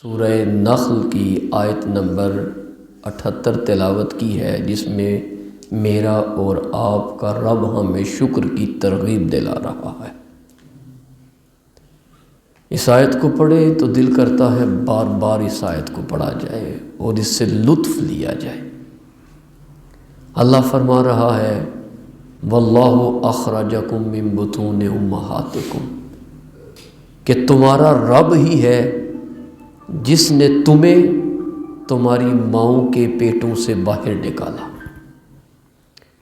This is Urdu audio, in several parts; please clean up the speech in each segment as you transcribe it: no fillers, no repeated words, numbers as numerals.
سورہ نخل کی آیت نمبر 78 تلاوت کی ہے، جس میں میرا اور آپ کا رب ہمیں شکر کی ترغیب دلا رہا ہے۔ اس آیت کو پڑھیں تو دل کرتا ہے بار بار اس آیت کو پڑھا جائے اور اس سے لطف لیا جائے۔ اللہ فرما رہا ہے واللہ اخرجکم من بطون امہاتکم، کہ تمہارا رب ہی ہے جس نے تمہیں تمہاری ماؤں کے پیٹوں سے باہر نکالا۔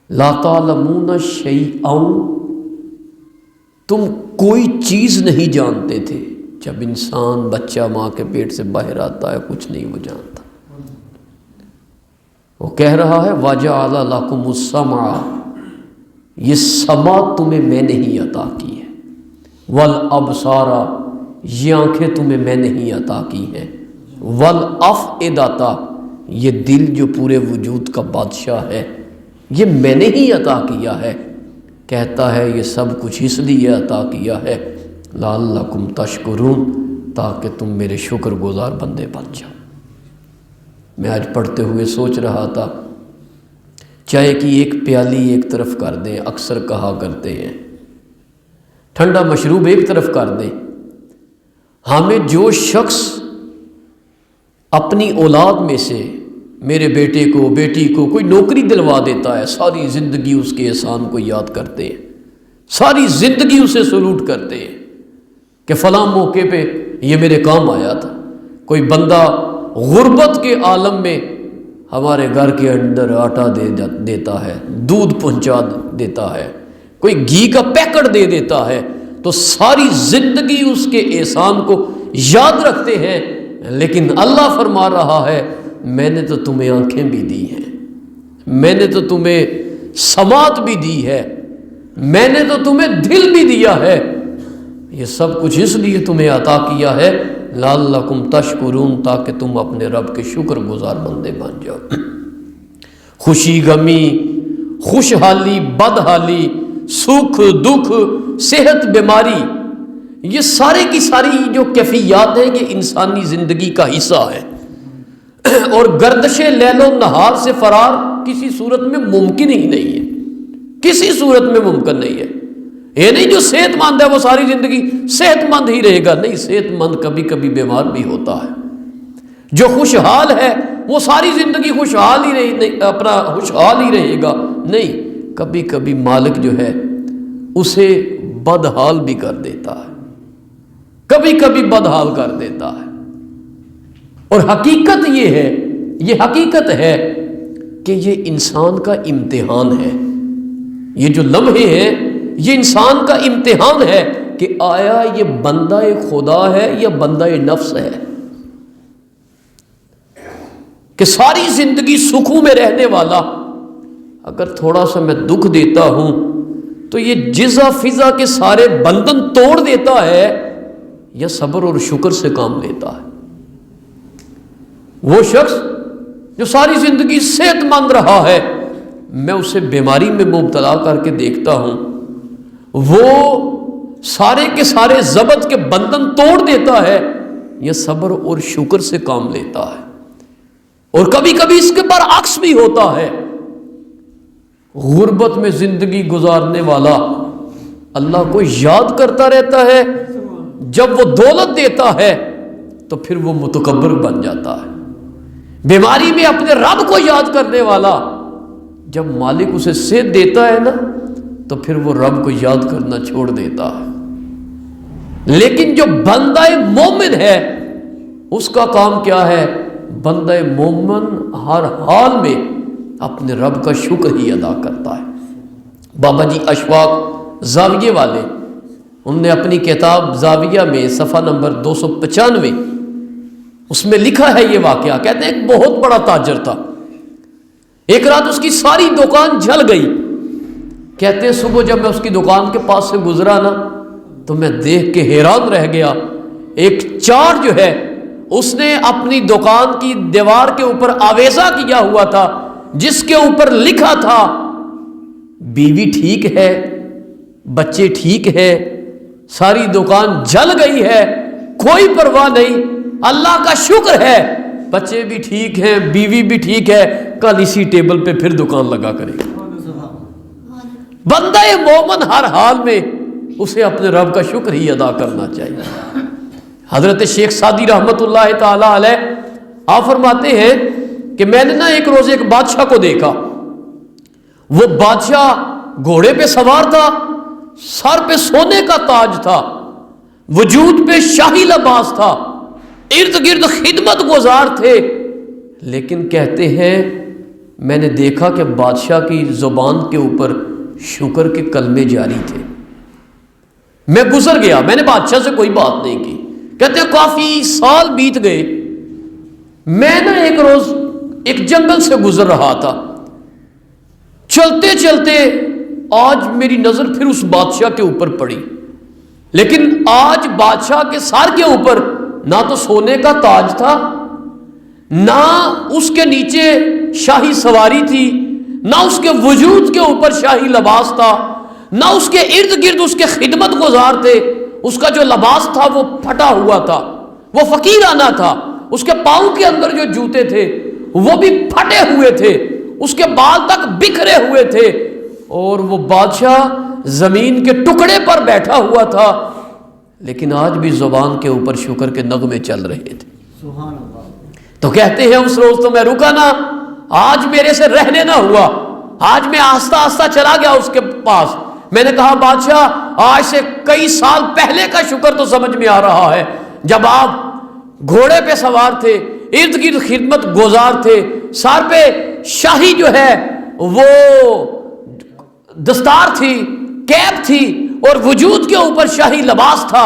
لا تعلمون شیئا، تم کوئی چیز نہیں جانتے تھے۔ جب انسان بچہ ماں کے پیٹ سے باہر آتا ہے کچھ نہیں وہ جانتا۔ وہ کہہ رہا ہے وَجَعَلَ لَكُمُ السَّمْعَ، یہ سماعت تمہیں میں نے ہی عطا کی ہے، وَالْأَبْصَارَ، یہ آنکھیں تمہیں میں نے ہی عطا کی ہیں، وَالْأَفْئِدَةَ، یہ دل جو پورے وجود کا بادشاہ ہے یہ میں نے ہی عطا کیا ہے۔ کہتا ہے یہ سب کچھ اس لیے عطا کیا ہے لعلکم تشکرون، تاکہ تم میرے شکر گزار بندے بن جاؤ۔ میں آج پڑھتے ہوئے سوچ رہا تھا چائے کی ایک پیالی ایک طرف کر دیں، اکثر کہا کرتے ہیں ٹھنڈا مشروب ایک طرف کر دیں، ہمیں جو شخص اپنی اولاد میں سے میرے بیٹے کو بیٹی کو کوئی نوکری دلوا دیتا ہے، ساری زندگی اس کے احسان کو یاد کرتے ہیں، ساری زندگی اسے سلوٹ کرتے ہیں کہ فلاں موقع پہ یہ میرے کام آیا تھا۔ کوئی بندہ غربت کے عالم میں ہمارے گھر کے اندر آٹا دیتا ہے، دودھ پہنچا دیتا ہے، کوئی گھی کا پیکٹ دے دیتا ہے، تو ساری زندگی اس کے احسان کو یاد رکھتے ہیں۔ لیکن اللہ فرما رہا ہے میں نے تو تمہیں آنکھیں بھی دی ہیں، میں نے تو تمہیں سماعت بھی دی ہے، میں نے تو تمہیں دل بھی دیا ہے، یہ سب کچھ اس لیے تمہیں عطا کیا ہے لعلکم تشکرون، تاکہ تم اپنے رب کے شکر گزار بندے بن جاؤ۔ خوشی غمی، خوشحالی بدحالی، سکھ دکھ، صحت بیماری، یہ سارے کی ساری جو کیفیات ہیں یہ انسانی زندگی کا حصہ ہے، اور گردش لیل و نہار سے فرار کسی صورت میں ممکن ہی نہیں ہے، کسی صورت میں ممکن نہیں ہے۔ یہ نہیں جو صحت مند ہے وہ ساری زندگی صحت مند ہی رہے گا، نہیں، صحت مند کبھی کبھی بیمار بھی ہوتا ہے۔ جو خوشحال ہے وہ ساری زندگی خوشحال ہی رہے گا، نہیں، کبھی کبھی مالک جو ہے اسے بدحال بھی کر دیتا ہے، کبھی کبھی بدحال کر دیتا ہے۔ اور حقیقت یہ حقیقت ہے کہ یہ انسان کا امتحان ہے، یہ جو لمحے ہیں یہ انسان کا امتحان ہے کہ آیا یہ بندہ خدا ہے یا بندہ نفس ہے، کہ ساری زندگی سکھوں میں رہنے والا اگر تھوڑا سا میں دکھ دیتا ہوں تو یہ جزا فضا کے سارے بندھن توڑ دیتا ہے، یا صبر اور شکر سے کام لیتا ہے۔ وہ شخص جو ساری زندگی صحت مند رہا ہے، میں اسے بیماری میں مبتلا کر کے دیکھتا ہوں، وہ سارے کے سارے ضبط کے بندھن توڑ دیتا ہے، یا صبر اور شکر سے کام لیتا ہے۔ اور کبھی کبھی اس کے برعکس بھی ہوتا ہے، غربت میں زندگی گزارنے والا اللہ کو یاد کرتا رہتا ہے، جب وہ دولت دیتا ہے تو پھر وہ متکبر بن جاتا ہے۔ بیماری میں اپنے رب کو یاد کرنے والا جب مالک اسے صحت دیتا ہے نا تو پھر وہ رب کو یاد کرنا چھوڑ دیتا ہے۔ لیکن جو بندہ مومن ہے اس کا کام کیا ہے؟ بندہ مومن ہر حال میں اپنے رب کا شکر ہی ادا کرتا ہے۔ بابا جی اشفاق زاویے والے، انہوں نے اپنی کتاب زاویہ میں صفحہ نمبر 295 اس میں لکھا ہے یہ واقعہ، کہتے ہیں ایک بہت بڑا تاجر تھا، ایک رات اس کی ساری دکان جل گئی۔ کہتے ہیں صبح جب میں اس کی دکان کے پاس سے گزرا نا تو میں دیکھ کے حیران رہ گیا، ایک چار جو ہے اس نے اپنی دکان کی دیوار کے اوپر آویزہ کیا ہوا تھا جس کے اوپر لکھا تھا بیوی ٹھیک ہے، بچے ٹھیک ہے، ساری دکان جل گئی ہے، کوئی پرواہ نہیں، اللہ کا شکر ہے بچے بھی ٹھیک ہیں، بیوی بھی ٹھیک ہے، کل اسی ٹیبل پہ پھر دکان لگا کرے گا۔ بندہ مومن ہر حال میں اسے اپنے رب کا شکر ہی ادا کرنا چاہیے۔ حضرت شیخ سعدی رحمت اللہ تعالی علیہ آپ فرماتے ہیں کہ میں نے نا ایک روز ایک بادشاہ کو دیکھا، وہ بادشاہ گھوڑے پہ سوار تھا، سر پہ سونے کا تاج تھا، وجود پہ شاہی لباس تھا، ارد گرد خدمت گزار تھے، لیکن کہتے ہیں میں نے دیکھا کہ بادشاہ کی زبان کے اوپر شکر کے کلمے جاری تھے۔ میں گزر گیا، میں نے بادشاہ سے کوئی بات نہیں کی، کہتے ہیں کافی سال بیت گئے، میں نا ایک روز ایک جنگل سے گزر رہا تھا، چلتے چلتے آج میری نظر پھر اس بادشاہ کے اوپر پڑی، لیکن آج بادشاہ کے سر کے اوپر نہ تو سونے کا تاج تھا، نہ اس کے نیچے شاہی سواری تھی، نہ اس کے وجود کے اوپر شاہی لباس تھا، نہ اس کے ارد گرد اس کے خدمت گزار تھے، اس کا جو لباس تھا وہ پھٹا ہوا تھا، وہ فقیرانہ تھا، اس کے پاؤں کے اندر جو جوتے تھے وہ بھی پھٹے ہوئے تھے، اس کے بال تک بکھرے ہوئے تھے، اور وہ بادشاہ زمین کے ٹکڑے پر بیٹھا ہوا تھا، لیکن آج بھی زبان کے اوپر شکر کے نغمے چل رہے تھے۔ سبحان اللہ۔ تو کہتے ہیں اس روز تو میں رکا نہ، آج میرے سے رہنے نہ ہوا، آج میں آہستہ آہستہ چلا گیا اس کے پاس، میں نے کہا بادشاہ آج سے کئی سال پہلے کا شکر تو سمجھ میں آ رہا ہے، جب آپ گھوڑے پہ سوار تھے، ارد گرد خدمت گزار تھے، سر پہ شاہی جو ہے وہ دستار تھی، کیپ تھی، اور وجود کے اوپر شاہی لباس تھا،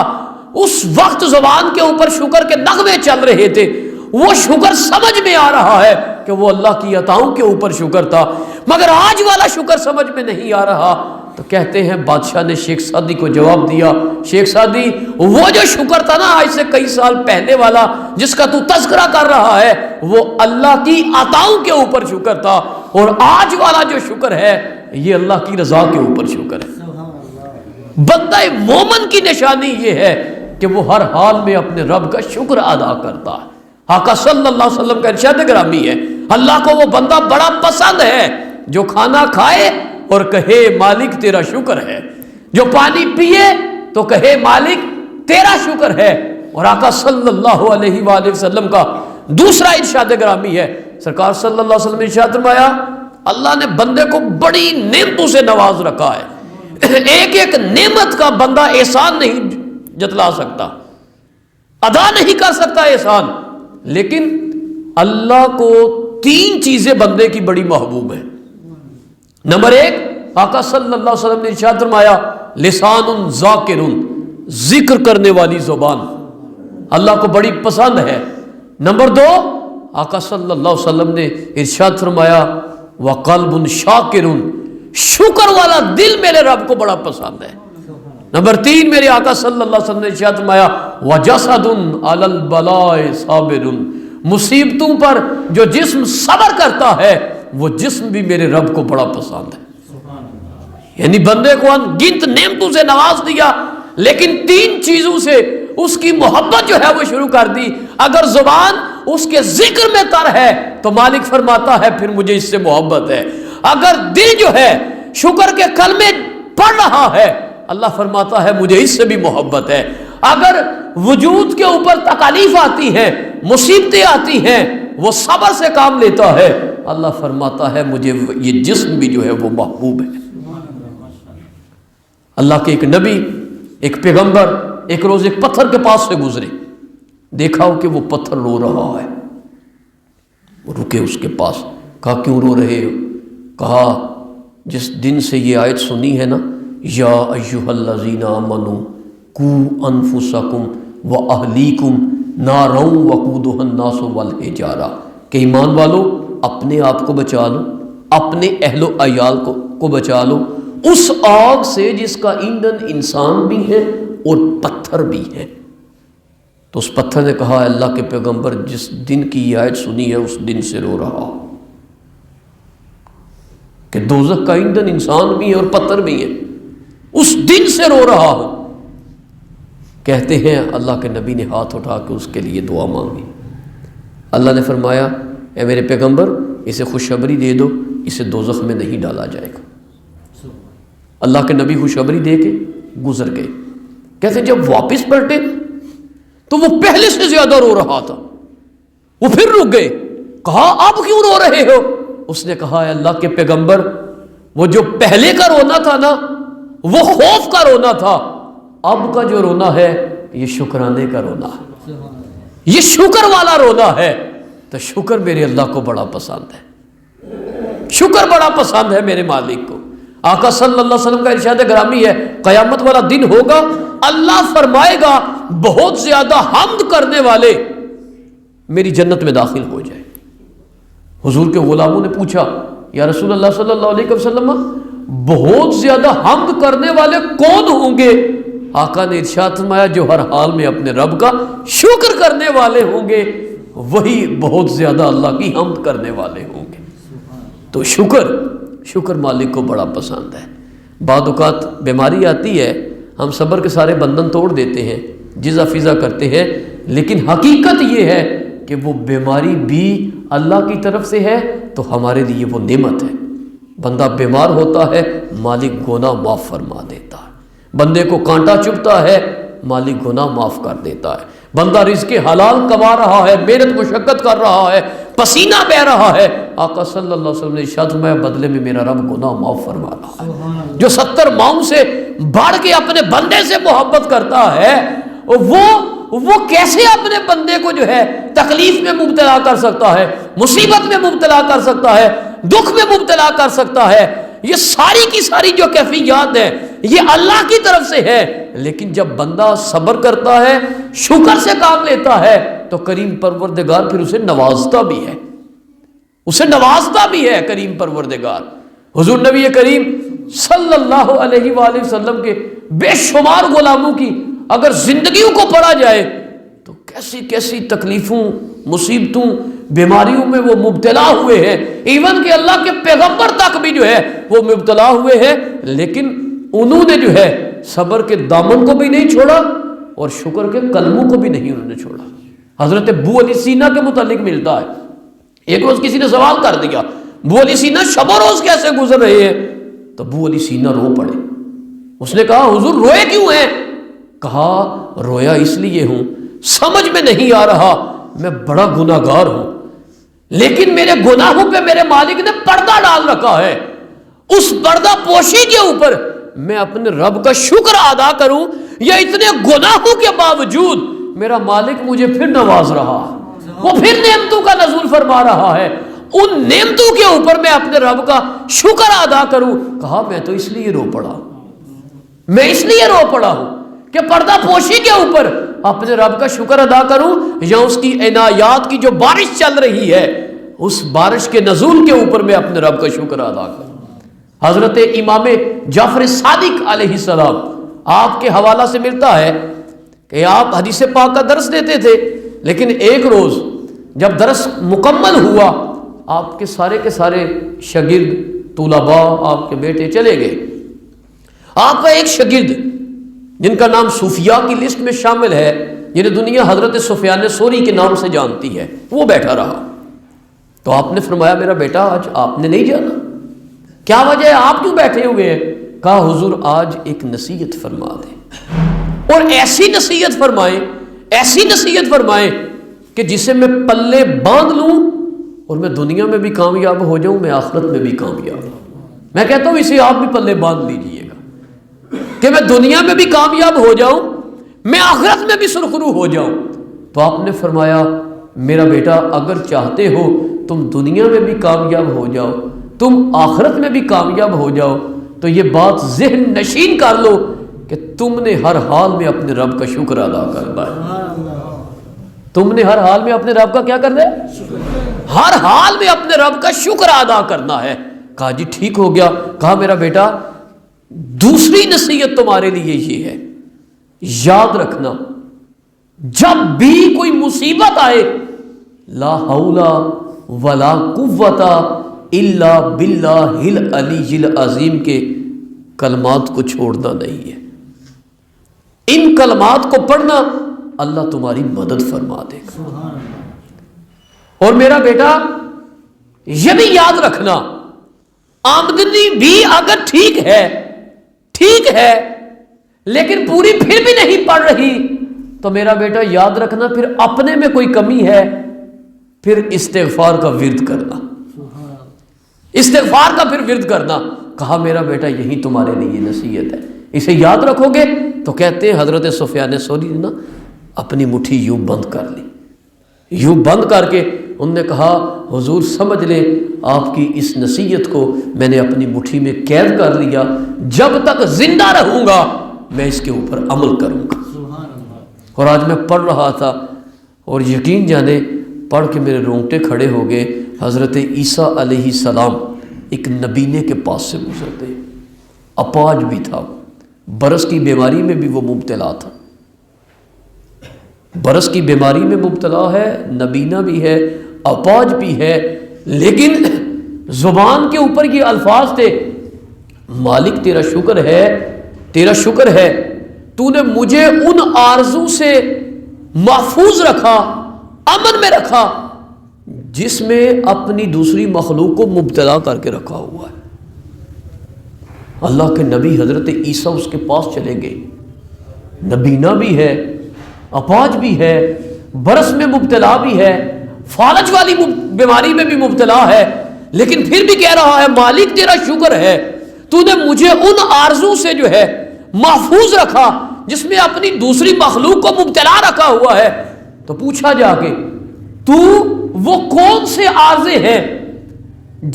اس وقت زبان کے اوپر شکر کے نغمے چل رہے تھے، وہ شکر سمجھ میں آ رہا ہے کہ وہ اللہ کی عطاؤں کے اوپر شکر تھا، مگر آج والا شکر سمجھ میں نہیں آ رہا۔ تو کہتے ہیں بادشاہ نے شیخ سعدی کو جواب دیا، شیخ سعدی وہ جو شکر تھا نا آج سے کئی سال پہلے والا جس کا تو تذکرہ کر رہا ہے، وہ اللہ کی عطاؤں کے اوپر شکر تھا، اور آج والا جو شکر ہے یہ اللہ کی رضا کے اوپر شکر ہے۔ بندہ مومن کی نشانی یہ ہے کہ وہ ہر حال میں اپنے رب کا شکر ادا کرتا ہے۔ آقا صلی اللہ علیہ وسلم کا ارشاد گرامی ہے، اللہ کو وہ بندہ بڑا پسند ہے جو کھانا کھائے اور کہے مالک تیرا شکر ہے، جو پانی پیے تو کہے مالک تیرا شکر ہے۔ اور آقا صلی اللہ علیہ وآلہ وسلم کا دوسرا ارشاد گرامی ہے، سرکار صلی اللہ علیہ وسلم نے ارشاد فرمایا اللہ نے بندے کو بڑی نعمتوں سے نواز رکھا ہے، ایک ایک نعمت کا بندہ احسان نہیں جتلا سکتا، ادا نہیں کر سکتا احسان، لیکن اللہ کو تین چیزیں بندے کی بڑی محبوب ہیں۔ نمبر ایک، آقا صلی اللہ علیہ وسلم نے ارشاد فرمایا لسان ذاکر، ذکر کرنے والی زبان اللہ کو بڑی پسند ہے۔ نمبر دو، آقا صلی اللہ علیہ وسلم نے ارشاد فرمایا وقلب شاکر، شکر والا دل میرے رب کو بڑا پسند ہے۔ نمبر تین، میرے آقا صلی اللہ علیہ وسلم نے ارشاد فرمایا وجسد علی البلاء صابر، مصیبتوں پر جو جسم صبر کرتا ہے وہ جسم بھی میرے رب کو بڑا پسند ہے۔ یعنی بندے کو ان گنت نعمتوں سے نواز دیا، لیکن تین چیزوں سے اس کی محبت جو ہے وہ شروع کر دی۔ اگر زبان اس کے ذکر میں تر ہے تو مالک فرماتا ہے پھر مجھے اس سے محبت ہے، اگر دل جو ہے شکر کے کلمے پڑھ رہا ہے اللہ فرماتا ہے مجھے اس سے بھی محبت ہے، اگر وجود کے اوپر تکالیف آتی ہیں، مصیبتیں آتی ہیں، وہ صبر سے کام لیتا ہے، اللہ فرماتا ہے مجھے یہ جسم بھی جو ہے وہ محبوب ہے۔ اللہ کے ایک نبی، ایک پیغمبر ایک روز ایک پتھر کے پاس سے گزرے، دیکھا ہو کہ وہ پتھر رو رہا ہے، وہ رکے اس کے پاس، کہا کیوں رو رہے ہو؟ کہا جس دن سے یہ آیت سنی ہے نا یا ایھا الذین آمنوا قوا انفسکم واہلیکم نارا وقودھا الناس والحجارہ، کہ ایمان والو اپنے آپ کو بچا لو، اپنے اہل و عیال کو بچا لو اس آگ سے جس کا ایندھن انسان بھی ہے اور پتھر بھی ہے۔ تو اس پتھر نے کہا اللہ کے پیغمبر جس دن کی یہ آیت سنی ہے اس دن سے رو رہا ہوں کہ دوزخ کا ایندھن انسان بھی ہے اور پتھر بھی ہے، اس دن سے رو رہا ہوں۔ کہتے ہیں اللہ کے نبی نے ہاتھ اٹھا کے اس کے لیے دعا مانگی. اللہ نے فرمایا اے میرے پیغمبر اسے خوشخبری دے دو، اسے دوزخ میں نہیں ڈالا جائے گا. اللہ کے نبی خوشخبری دے کے گزر گئے. کہتے ہیں جب واپس پلٹے تو وہ پہلے سے زیادہ رو رہا تھا. وہ پھر رک گئے. کہا آپ کیوں رو رہے ہو؟ اس نے کہا اے اللہ کے پیغمبر وہ جو پہلے کا رونا تھا نا وہ خوف کا رونا تھا، اب کا جو رونا ہے یہ شکرانے کا رونا ہے، یہ شکر والا رونا ہے. تو شکر میرے اللہ کو بڑا پسند ہے، شکر بڑا پسند ہے میرے مالک کو. آقا صلی اللہ علیہ وسلم کا ارشاد گرامی ہے قیامت والا دن ہوگا، اللہ فرمائے گا بہت زیادہ حمد کرنے والے میری جنت میں داخل ہو جائے. حضور کے غلاموں نے پوچھا یا رسول اللہ صلی اللہ علیہ وسلم بہت زیادہ حمد کرنے والے کون ہوں گے؟ آقا نے ارشاد فرمایا جو ہر حال میں اپنے رب کا شکر کرنے والے ہوں گے وہی بہت زیادہ اللہ کی حمد کرنے والے ہوں گے. تو شکر مالک کو بڑا پسند ہے. بعض اوقات بیماری آتی ہے، ہم صبر کے سارے بندھن توڑ دیتے ہیں، جزا فضا کرتے ہیں، لیکن حقیقت یہ ہے کہ وہ بیماری بھی اللہ کی طرف سے ہے تو ہمارے لیے وہ نعمت ہے. بندہ بیمار ہوتا ہے مالک گناہ معاف فرما دیتا ہے. بندے کو کانٹا چبھتا ہے مالک گناہ معاف کر دیتا ہے. بندہ رزق حلال کما رہا ہے، محنت مشقت کر رہا ہے، پسینہ بہ رہا ہے، آقا صلی اللہ علیہ وسلم نے ارشاد فرمایا بدلے میں میرا رب گناہ معاف فرما رہا ہے. جو 70 ماؤں سے بڑھ کے اپنے بندے سے محبت کرتا ہے وہ کیسے اپنے بندے کو جو ہے تکلیف میں مبتلا کر سکتا ہے، مصیبت میں مبتلا کر سکتا ہے، دکھ میں مبتلا کر سکتا ہے. یہ ساری کی ساری جو کیفیات ہیں یہ اللہ کی طرف سے ہے. لیکن جب بندہ صبر کرتا ہے، شکر سے کام لیتا ہے تو کریم پروردگار پھر اسے نوازتا بھی ہے کریم پروردگار. حضور نبی کریم صلی اللہ علیہ وآلہ وسلم کے بے شمار غلاموں کی اگر زندگیوں کو پڑھا جائے تو کیسی کیسی تکلیفوں، مصیبتوں، بیماریوں میں وہ مبتلا ہوئے ہیں. ایون کہ اللہ کے پیغمبر تک بھی جو ہے وہ مبتلا ہوئے ہیں، لیکن انہوں نے جو ہے صبر کے دامن کو بھی نہیں چھوڑا اور شکر کے قلموں کو بھی نہیں انہوں نے چھوڑا. حضرت ابو علی سینا کے متعلق ملتا ہے ایک روز کسی نے سوال کر دیا ابو علی سینا شب و روز کیسے گزر رہے ہیں؟ تو ابو علی سینا رو پڑے. اس نے کہا حضور روئے کیوں ہیں؟ کہا رویا اس لیے ہوں سمجھ میں نہیں آ رہا میں بڑا گناہ گار ہوں، لیکن میرے گناہوں پہ میرے مالک نے پردہ ڈال رکھا ہے. اس پردہ پوشی کے اوپر میں اپنے رب کا شکر ادا کروں یا اتنے گناہوں کے باوجود میرا مالک مجھے پھر نواز رہا ہے، وہ پھر نعمتوں کا نزول فرما رہا ہے، ان نعمتوں کے اوپر میں اپنے رب کا شکر ادا کروں. کہا میں تو اس لیے رو پڑا ہوں کہ پردہ پوشی کے اوپر اپنے رب کا شکر ادا کروں یا اس کی عنایات کی جو بارش چل رہی ہے اس بارش کے نزول کے اوپر میں اپنے رب کا شکر ادا کروں. حضرت امام جعفر صادق علیہ السلام آپ کے حوالہ سے ملتا ہے کہ آپ حدیث پاک کا درس دیتے تھے، لیکن ایک روز جب درس مکمل ہوا آپ کے سارے شاگرد طلباء آپ کے بیٹے چلے گئے. آپ کا ایک شاگرد جن کا نام صوفیاء کی لسٹ میں شامل ہے، جنہیں دنیا حضرت سفیان ثوری کے نام سے جانتی ہے، وہ بیٹھا رہا. تو آپ نے فرمایا میرا بیٹا آج آپ نے نہیں جانا، کیا وجہ ہے، آپ کیوں بیٹھے ہوئے ہیں؟ کہا حضور آج ایک نصیحت فرما دیں اور ایسی نصیحت فرمائیں کہ جسے میں پلے باندھ لوں اور میں دنیا میں بھی کامیاب ہو جاؤں، میں آخرت میں بھی کامیاب ہوں. میں کہتا ہوں اسے آپ بھی پلے باندھ لیجئے گا کہ میں دنیا میں بھی کامیاب ہو جاؤں، میں آخرت میں بھی سرخرو ہو جاؤں. تو آپ نے فرمایا میرا بیٹا اگر چاہتے ہو تم دنیا میں بھی کامیاب ہو جاؤ، تم آخرت میں بھی کامیاب ہو جاؤ، تو یہ بات ذہن نشین کر لو کہ تم نے ہر حال میں اپنے رب کا شکر ادا کرنا ہے. تم نے ہر حال میں اپنے رب کا کیا کرنا ہے؟ ہر حال میں اپنے رب کا شکر ادا کرنا ہے. کہا جی ٹھیک ہو گیا. کہا میرا بیٹا دوسری نصیحت تمہارے لیے یہ ہے، یاد رکھنا جب بھی کوئی مصیبت آئے لا حول ولا قوت الا باللہ العلی العظیم کے کلمات کو چھوڑنا نہیں ہے. ان کلمات کو پڑھنا، اللہ تمہاری مدد فرما دے گا۔ اور میرا بیٹا یہ بھی یاد رکھنا، آمدنی بھی اگر ٹھیک ہے لیکن پوری پھر بھی نہیں پڑ رہی، تو میرا بیٹا یاد رکھنا پھر اپنے میں کوئی کمی ہے، پھر استغفار کا ورد کرنا، استغفار کا پھر ورد کرنا۔ کہا میرا بیٹا یہی تمہارے لیے نصیحت ہے، اسے یاد رکھو گے تو کہتے ہیں حضرت سفیان ثوری نے نا اپنی مٹھی یوں بند کر لی، یوں بند کر کے انہوں نے کہا حضور سمجھ لیں آپ کی اس نصیحت کو میں نے اپنی مٹھی میں قید کر لیا، جب تک زندہ رہوں گا میں اس کے اوپر عمل کروں گا۔ اور آج میں پڑھ رہا تھا اور یقین جانے پڑھ کے میرے رونگٹے کھڑے ہو گئے، حضرت عیسیٰ علیہ السلام ایک نبینے کے پاس سے گزرتے، اپاہج بھی تھا، برس کی بیماری میں بھی وہ مبتلا تھا، برس کی بیماری میں مبتلا ہے، نبینا بھی ہے، اپاہج بھی ہے، لیکن زبان کے اوپر یہ الفاظ تھے، مالک تیرا شکر ہے، تیرا شکر ہے تو نے مجھے ان آرزو سے محفوظ رکھا، امن میں رکھا جس میں اپنی دوسری مخلوق کو مبتلا کر کے رکھا ہوا ہے۔ اللہ کے نبی حضرت عیسیٰ اس کے پاس چلے گئے، نبینا بھی ہے، اپاہج بھی ہے، برس میں مبتلا بھی ہے، فالج والی بیماری میں بھی مبتلا ہے، لیکن پھر بھی کہہ رہا ہے مالک تیرا شکر ہے تو نے مجھے ان آرزو سے جو ہے محفوظ رکھا جس میں اپنی دوسری مخلوق کو مبتلا رکھا ہوا ہے۔ تو پوچھا جا کے تو وہ کون سے آرزے ہیں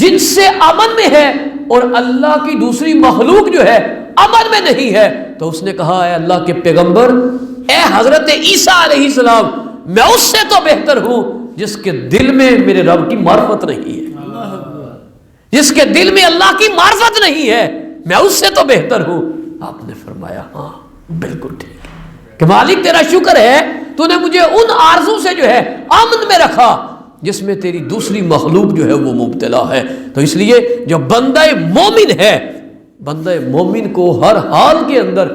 جن سے امن میں ہے اور اللہ کی دوسری مخلوق جو ہے امن میں نہیں ہے؟ تو اس نے کہا اے اللہ کے پیغمبر، اے حضرت عیسیٰ علیہ السلام، میں اس سے تو بہتر ہوں جس کے دل میں میرے رب کی معرفت نہیں ہے، جس کے دل میں اللہ کی معرفت نہیں ہے، میں اس سے تو بہتر ہوں۔ آپ نے فرمایا ہاں بالکل ٹھیک ہے کہ مالک تیرا شکر ہے تو نے مجھے ان آرزو سے جو ہے امن میں رکھا جس میں تیری دوسری مخلوق جو ہے وہ مبتلا ہے۔ تو اس لیے جو بندہ مومن ہے، بندہ مومن کو ہر حال کے اندر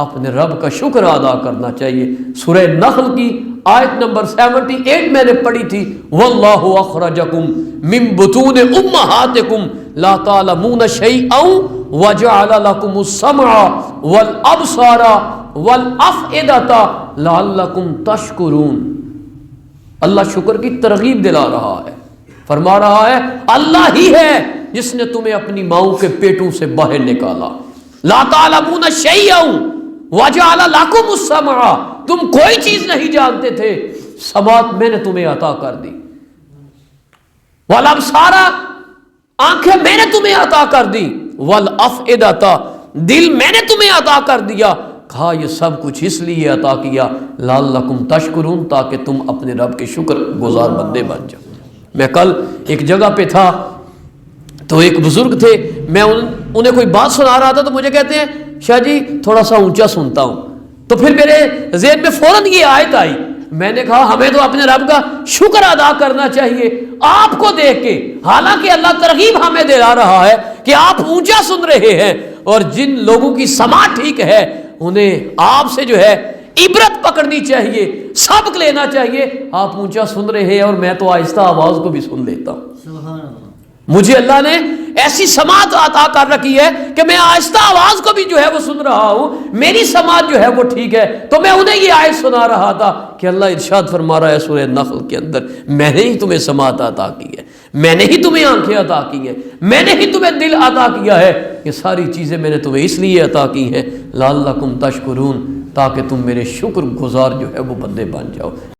اپنے رب کا شکر ادا کرنا چاہیے۔ سورہ نحل کی آیت نمبر 78 میں نے پڑھی تھی، واللہ اخرجکم من بطون امہاتکم لا تعلمون شیئا وجعل لکم السمع والابصار والافئدۃ لعلکم تشکرون۔ اللہ شکر کی ترغیب دلا رہا ہے، فرما رہا ہے اللہ ہی ہے جس نے تمہیں اپنی ماؤں کے پیٹوں سے باہر نکالا، لا تعلمون شیئا وجعل لکم السمع، تم کوئی چیز نہیں جانتے تھے، سماعت میں نے تمہیں عطا کر دی، والابصار، آنکھیں میں نے تمہیں عطا کر دی، والافئدۃ، دل میں نے تمہیں عطا کر دیا۔ کہا یہ سب کچھ اس لیے عطا کیا لعلکم تشکرون، تاکہ تم اپنے رب کے شکر گزار بندے بن جاؤ۔ میں کل ایک جگہ پہ تھا تو ایک بزرگ تھے، میں انہیں کوئی بات سنا رہا تھا تو مجھے کہتے ہیں شاہ جی تھوڑا سا اونچا سنتا ہوں، تو پھر میرے ذہن میں فوراً یہ آیت آئی، میں نے کہا ہمیں تو اپنے رب کا شکر ادا کرنا چاہیے آپ کو دیکھ کے، حالانکہ اللہ ترغیب ہمیں دلا رہا ہے کہ آپ اونچا سن رہے ہیں، اور جن لوگوں کی سماعت ٹھیک ہے انہیں آپ سے جو ہے عبرت پکڑنی چاہیے، سبق لینا چاہیے۔ آپ اونچا سن رہے ہیں اور میں تو آہستہ آواز کو بھی سن لیتا ہوں، مجھے اللہ نے ایسی سماعت عطا کر رکھی ہے کہ میں آہستہ آواز کو بھی جو ہے وہ سن رہا ہوں، میری سماعت جو ہے وہ ٹھیک ہے۔ تو میں انہیں یہ آیت سنا رہا تھا کہ اللہ ارشاد فرما رہا ہے سورہ نحل کے اندر، میں نے ہی تمہیں سماعت عطا کی ہے، میں نے ہی تمہیں آنکھیں عطا کی ہیں، میں نے ہی تمہیں دل عطا کیا ہے، یہ ساری چیزیں میں نے تمہیں اس لیے عطا کی ہیں لعلکم تشکرون، تاکہ تم میرے شکر گزار جو ہے وہ بندے بن جاؤ۔